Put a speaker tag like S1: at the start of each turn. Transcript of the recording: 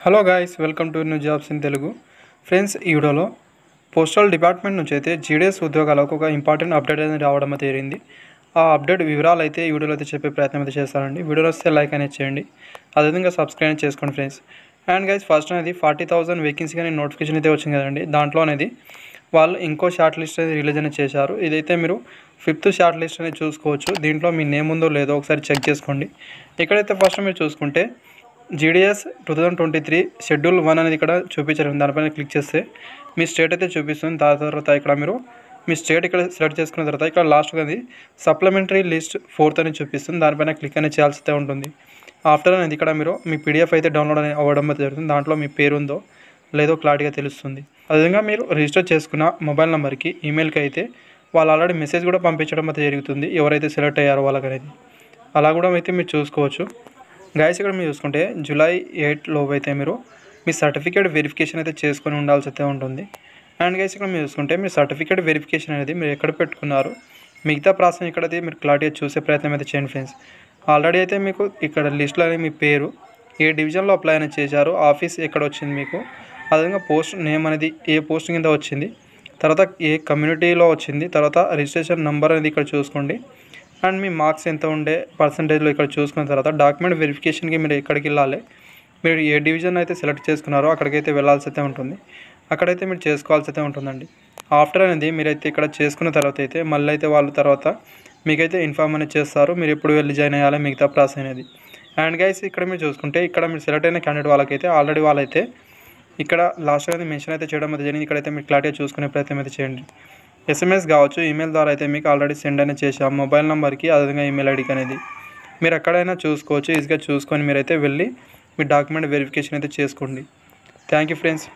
S1: Hello guys, welcome to new jobs in Telugu. Friends, ఈ వీడియోలో postal department నుంచి అయితే జీడీఎస్ ఉద్యోగాలకు ఒక ఇంపార్టెంట్ అప్డేట్ అనేది రావడం అయితే జరిగింది. ఆ అప్డేట్ వివరాలు అయితే ఈ వీడియోలో అయితే చెప్పే ప్రయత్నం అయితే చేస్తానండి. వీడియోలో వస్తే లైక్ అనేది చేయండి, అదేవిధంగా సబ్స్క్రైబ్ చేసుకోండి ఫ్రెండ్స్. అండ్ గైస్, ఫస్ట్ అనేది 40,000 వేకెన్సీ కానీ నోటిఫికేషన్ అయితే వచ్చింది కదండి. దాంట్లో అనేది వాళ్ళు ఇంకో షార్ట్ లిస్ట్ అనేది రిలీజ్ అనేది చేశారు. ఇదైతే మీరు 5th షార్ట్ లిస్ట్ అనేది చూసుకోవచ్చు. దీంట్లో మీ నేమ్ ఉందో లేదో ఒకసారి చెక్ చేసుకోండి. ఇక్కడైతే ఫస్ట్ మీరు చూసుకుంటే జీడీఎస్ 2023 షెడ్యూల్ 1 అనేది ఇక్కడ చూపించారు. దానిపైన క్లిక్ చేస్తే మీ స్టేట్ అయితే చూపిస్తుంది. దాని తర్వాత ఇక్కడ మీరు మీ స్టేట్ ఇక్కడ సెలెక్ట్ చేసుకున్న తర్వాత ఇక్కడ లాస్ట్గా అది సప్లిమెంటరీ లిస్ట్ 4th అని చూపిస్తుంది. దానిపైన క్లిక్ అనేది చేయాల్సి ఉంటుంది. ఆఫ్టర్ అనేది ఇక్కడ మీరు మీ పీడిఎఫ్ అయితే డౌన్లోడ్ అవ్వడం అయితే జరుగుతుంది. దాంట్లో మీ పేరు ఉందో లేదో క్లారిటీగా తెలుస్తుంది. అదేవిధంగా మీరు రిజిస్టర్ చేసుకున్న మొబైల్ నెంబర్కి ఈమెయిల్కి అయితే వాళ్ళు ఆల్రెడీ మెసేజ్ కూడా పంపించడం అయితే జరుగుతుంది, ఎవరైతే సెలెక్ట్ అయ్యారో వాళ్ళకనేది. అలా కూడా అయితే మీరు చూసుకోవచ్చు. గైస్, ఇక్కడ మీరు చూసుకుంటే జూలై 8 లోపు అయితే మీరు మీ సర్టిఫికేట్ వెరిఫికేషన్ అయితే చేసుకొని ఉండాల్సి అయితే ఉంటుంది. అండ్ గైస్, ఇక్కడ మీరు చూసుకుంటే మీ సర్టిఫికేట్ వెరిఫికేషన్ అనేది మీరు ఎక్కడ పెట్టుకున్నారు, మిగతా ప్రాసెస్ ఇక్కడైతే మీరు క్లారిటీగా చూసే ప్రయత్నం అయితే చేయండి ఫ్రెండ్స్. ఆల్రెడీ అయితే మీకు ఇక్కడ లిస్ట్లో మీ పేరు, ఏ డివిజన్లో అప్లై అనేది చేశారు, ఆఫీస్ ఎక్కడ వచ్చింది మీకు, అదేవిధంగా పోస్ట్ నేమ్ అనేది ఏ పోస్ట్ కింద వచ్చింది, తర్వాత ఏ కమ్యూనిటీలో వచ్చింది, తర్వాత రిజిస్ట్రేషన్ నెంబర్ అనేది ఇక్కడ చూసుకోండి. అండ్ మీ మార్క్స్ ఎంత ఉండే పర్సంటేజ్లో ఇక్కడ చూసుకున్న తర్వాత డాక్యుమెంట్ వెరిఫికేషన్కి మీరు ఎక్కడికి వెళ్ళాలి, మీరు ఏ డివిజన్ అయితే సెలెక్ట్ చేసుకున్నారో అక్కడికైతే వెళ్ళాల్సి అయితే ఉంటుంది. అక్కడైతే మీరు చేసుకోవాల్సి అయితే ఉంటుందండి. ఆఫ్టర్ అనేది మీరైతే ఇక్కడ చేసుకున్న తర్వాత అయితే మళ్ళీ అయితే వాళ్ళు తర్వాత మీకైతే ఇన్ఫార్మ్ అనేది చేస్తారు, మీరు ఎప్పుడు వెళ్ళి జాయిన్ అయ్యాలి మిగతా ప్రాసెస్ అనేది. అండ్ గైస్, ఇక్కడ మీరు చూసుకుంటే ఇక్కడ మీరు సెలెక్ట్ అయిన క్యాండిడేట్ వాళ్ళకైతే ఆల్రెడీ వాళ్ళైతే ఇక్కడ లాస్ట్ అనేది మెన్షన్ అయితే చేయడం అయితే జరిగింది. ఇక్కడైతే మీరు క్లారిటీగా చూసుకునే ప్రయత్నం అయితే చేయండి. ఎస్ఎంఎస్ కావచ్చు, ఈమెయిల్ ద్వారా అయితే మీకు ఆల్రెడీ సెండ్ అనేది చేసాం మొబైల్ నెంబర్కి, అదేవిధంగా ఈమెయిల్ ఐడికి అనేది మీరు ఎక్కడైనా చూసుకోవచ్చు. ఈజీగా చూసుకొని మీరైతే వెళ్ళి మీ డాక్యుమెంట్ వెరిఫికేషన్ అయితే చేసుకోండి. Thank you friends.